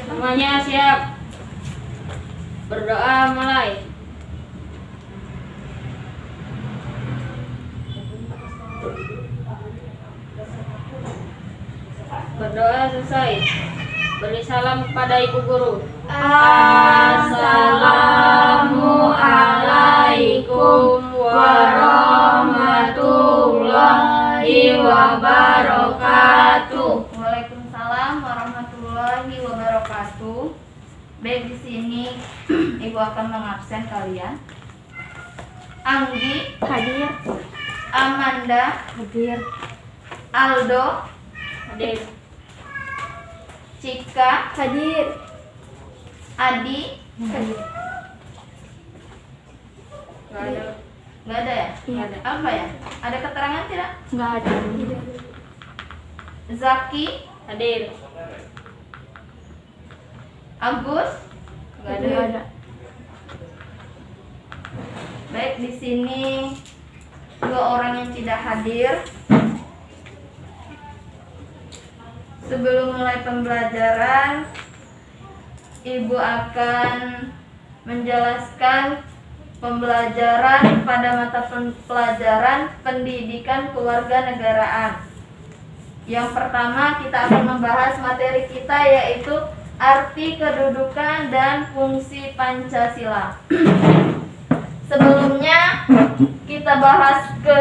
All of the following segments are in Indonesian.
Semuanya siap. Berdoa mulai. Berdoa selesai. Beri salam kepada ibu guru. Assalamualaikum warahmatullahi wabarakatuh. Waalaikumsalam warahmatullahi wabarakatuh. Baik, di sini ibu akan mengabsen kalian. Anggi Hadir. Amanda Hadir. Aldo Hadir. Cika Hadir. Adi. Hadir. Gak ada. Nggak ada ya? Iya. Apa ya? Ada keterangan tidak? Nggak ada. Zaki Hadir. Agus. Gak Nggak ada. ada. Baik, di sini dua orang yang tidak hadir. Sebelum mulai pembelajaran, ibu akan menjelaskan pembelajaran pada mata pelajaran pendidikan kewarganegaraan. Yang pertama, kita akan membahas materi kita, yaitu arti kedudukan dan fungsi Pancasila. Sebelumnya kita bahas ke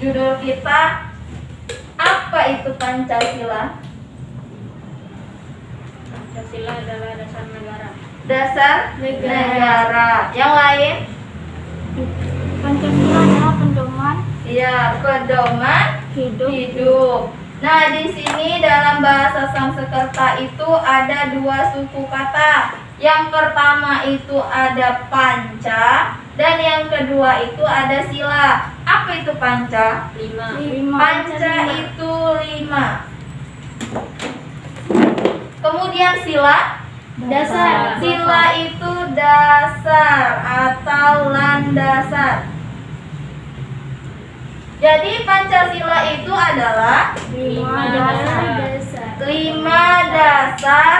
judul kita, apa itu Pancasila? Pancasila adalah dasar negara. Dasar negara. Yang lain? Pancasila adalah pedoman Ya, pedoman hidup. hidup. Nah, di sini dalam bahasa Sanskerta itu ada dua suku kata. Yang pertama itu ada panca dan yang kedua itu ada sila. Apa itu panca? 5. Panca itu 5. Kemudian sila? Dasar. Sila itu dasar atau landasan. Jadi Pancasila itu adalah 5 dasar. 5 dasar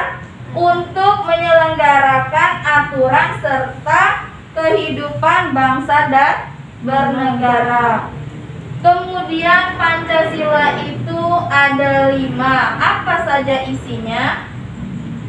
untuk menyelenggarakan aturan serta kehidupan bangsa dan bernegara. Kemudian Pancasila itu ada 5. Apa saja isinya?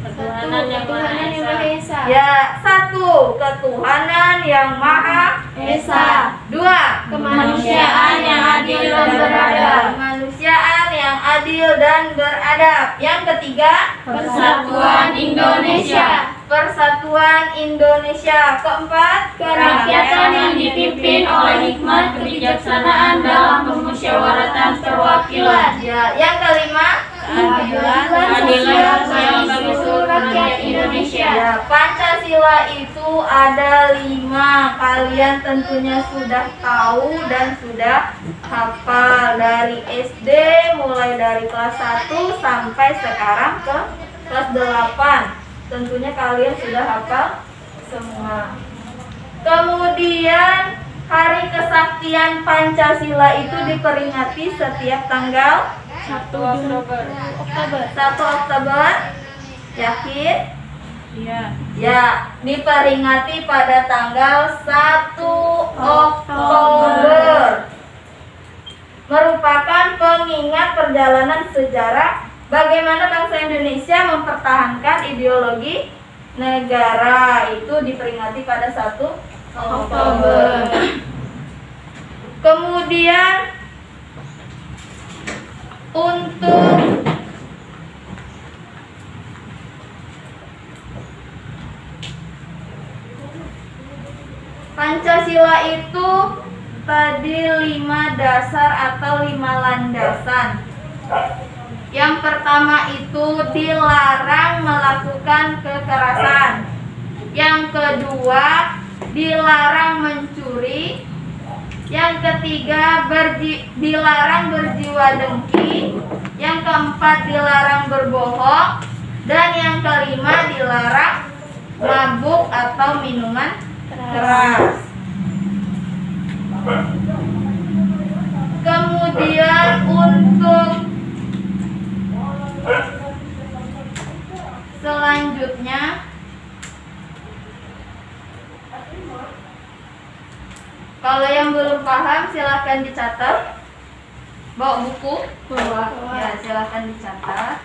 Ketuhanan yang Maha Esa. Ya, 1. Ketuhanan yang Maha Esa. 2. Kemanusiaan yang adil dan beradab. Kemanusiaan yang adil dan beradab. Yang ketiga, Persatuan Indonesia. Persatuan Indonesia. Keempat, Kerakyatan yang dipimpin oleh hikmat kebijaksanaan dalam pemusyawaratan perwakilan. Ya, yang kelima, Keadilan yang bagi seluruh rakyat Indonesia. ya, Pancasila itu ada 5. Kalian tentunya sudah tahu dan sudah hafal dari SD, mulai dari kelas 1 sampai sekarang ke kelas 8. Tentunya kalian sudah hafal semua. Kemudian Hari Kesaktian Pancasila itu diperingati setiap tanggal 1 Oktober. 1 Oktober. Yakin? Iya. Ya, diperingati pada tanggal 1 Oktober. Merupakan pengingat perjalanan sejarah bagaimana bangsa Indonesia mempertahankan ideologi negara. Itu diperingati pada 1 Oktober. Kemudian untuk Pancasila itu tadi 5 dasar atau 5 landasan. Yang pertama itu dilarang melakukan kekerasan. Yang kedua, dilarang mencuri. Yang ketiga, dilarang berjiwa dengki. Yang keempat, dilarang berbohong. Dan yang kelima, dilarang mabuk atau minuman keras. Kemudian untuk Selanjutnya, kalau yang belum paham silahkan dicatat. Bawa buku? Ya, silahkan dicatat.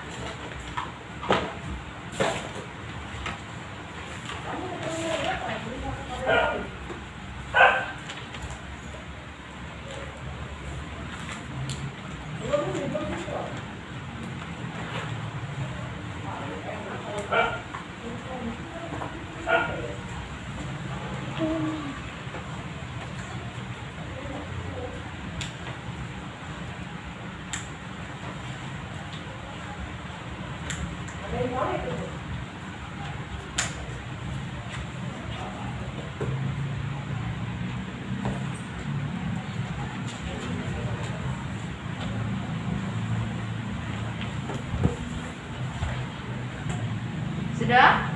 Sudah?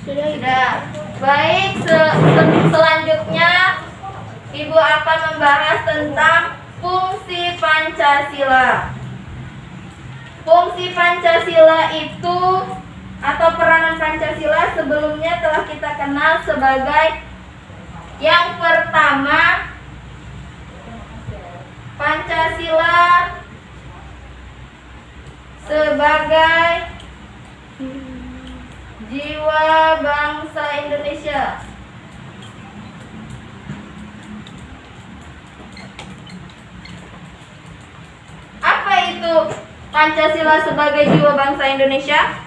Sudah. Baik, selanjutnya Ibu akan membahas tentang fungsi Pancasila. Fungsi Pancasila itu atau peranan Pancasila sebelumnya telah kita kenal sebagai yang pertama, Pancasila sebagai jiwa bangsa Indonesia. Apa itu Pancasila sebagai jiwa bangsa Indonesia?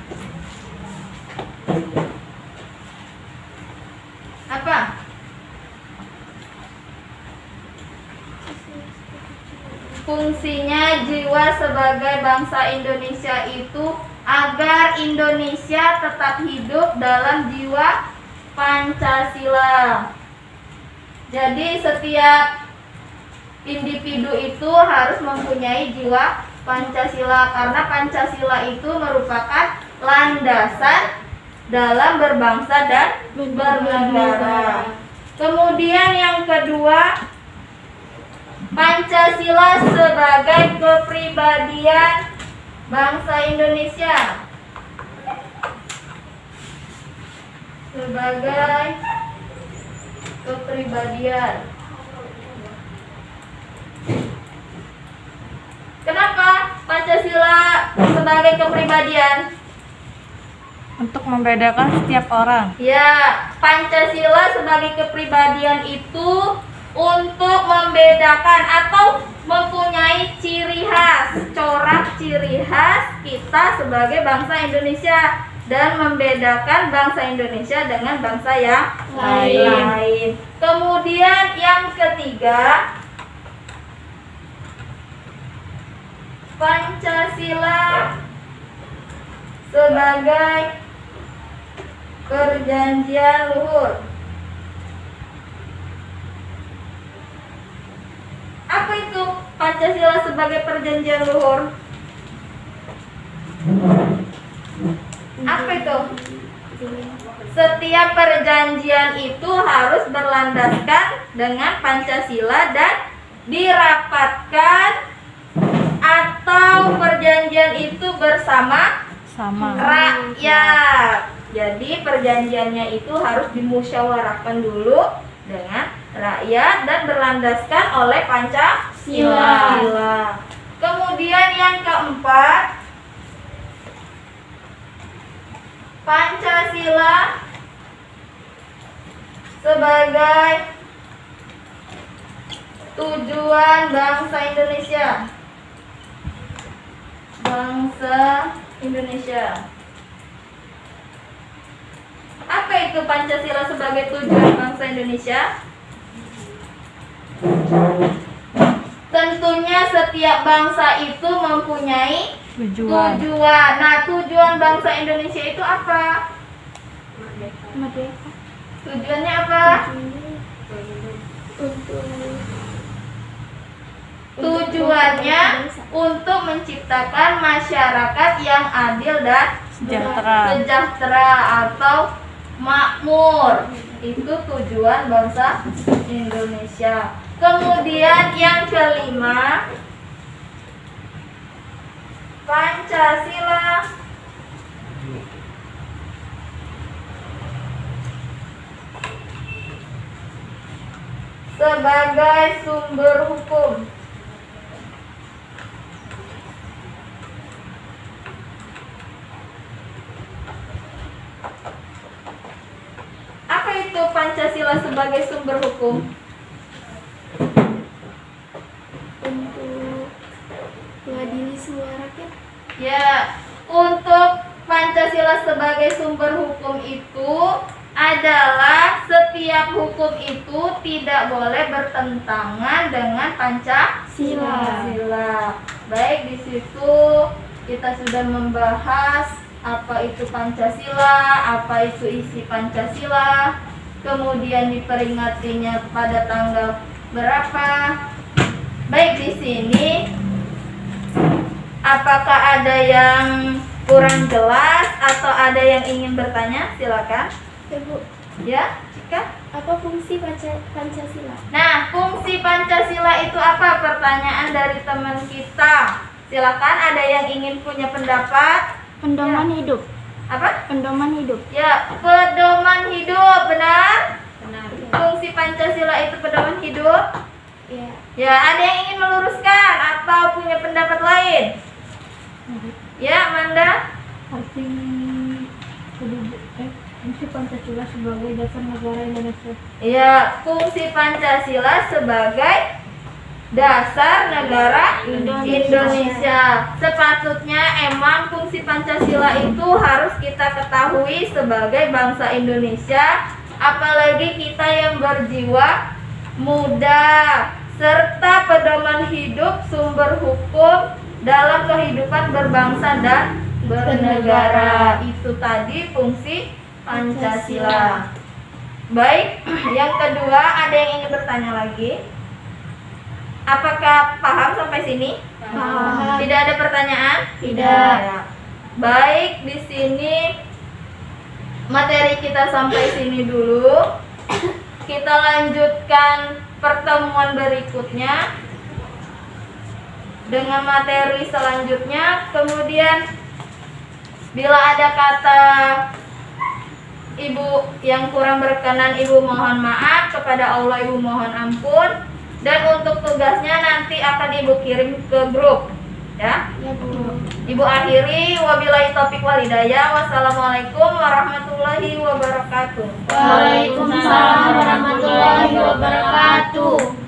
Apa? Fungsinya jiwa sebagai bangsa Indonesia itu agar Indonesia tetap hidup dalam jiwa Pancasila. Jadi setiap individu itu harus mempunyai jiwa Pancasila karena Pancasila itu merupakan landasan dalam berbangsa dan bernegara. Kemudian yang kedua, Pancasila sebagai kepribadian bangsa Indonesia. Sebagai kepribadian. Kenapa Pancasila sebagai kepribadian? Untuk membedakan setiap orang. Ya, Pancasila sebagai kepribadian itu untuk membedakan atau mempunyai ciri khas, corak ciri khas kita sebagai bangsa Indonesia dan membedakan bangsa Indonesia dengan bangsa yang lain. Kemudian yang ketiga, Pancasila sebagai perjanjian luhur. Apa itu Pancasila sebagai perjanjian luhur? Apa itu? Setiap perjanjian itu harus berlandaskan dengan Pancasila dan dirapatkan atau perjanjian itu bersama rakyat. Jadi perjanjiannya itu harus dimusyawarahkan dulu dengan rakyat dan berlandaskan oleh Pancasila. Kemudian yang keempat, Pancasila sebagai tujuan bangsa Indonesia. Bangsa Indonesia. Apa itu Pancasila sebagai tujuan bangsa Indonesia? Tentunya setiap bangsa itu mempunyai tujuan. Nah, tujuan bangsa Indonesia itu apa? Tujuannya apa? Tujuannya untuk menciptakan masyarakat yang adil dan sejahtera atau makmur. Itu tujuan bangsa Indonesia. Kemudian yang kelima, Pancasila sebagai sumber hukum. Apa itu Pancasila sebagai sumber hukum? Untuk mengadili semua rakyat. Ya, untuk Pancasila sebagai sumber hukum itu adalah setiap hukum itu tidak boleh bertentangan dengan Pancasila. Baik, di situ kita sudah membahas apa itu Pancasila, apa itu isi Pancasila, kemudian diperingatinya pada tanggal berapa. Baik, di sini apakah ada yang kurang jelas atau ada yang ingin bertanya? Silakan. Ibu, Ya, Cika. apa fungsi Pancasila? Nah, fungsi Pancasila itu apa? Pertanyaan dari teman kita. Silakan, ada yang ingin punya pendapat? Pedoman hidup. Apa? Pedoman hidup. Ya, pedoman hidup, benar? Benar. Fungsi Pancasila itu pedoman hidup? Ya. Ya, ada yang ingin meluruskan atau punya pendapat lain? Ya, Amanda? Fungsi Pancasila sebagai dasar negara Indonesia. Ya, fungsi Pancasila sebagai dasar negara Indonesia. Sepatutnya emang fungsi Pancasila itu harus kita ketahui sebagai bangsa Indonesia, apalagi kita yang berjiwa muda, serta pedoman hidup sumber hukum dalam kehidupan berbangsa dan bernegara. Itu tadi fungsi Pancasila. Baik, yang kedua, ada yang ingin bertanya lagi? Apakah paham sampai sini? Paham. Tidak ada pertanyaan? Tidak. Ya. Baik, di sini materi kita sampai sini dulu. Kita lanjutkan pertemuan berikutnya dengan materi selanjutnya. Kemudian bila ada kata Ibu yang kurang berkenan, Ibu mohon maaf, kepada Allah Ibu mohon ampun. Dan untuk tugasnya nanti akan Ibu kirim ke grup, ya. Ya, Bu. Ibu akhiri, wabillahi taufiq wal hidayah. Wassalamualaikum warahmatullahi wabarakatuh. Waalaikumsalam warahmatullahi wabarakatuh.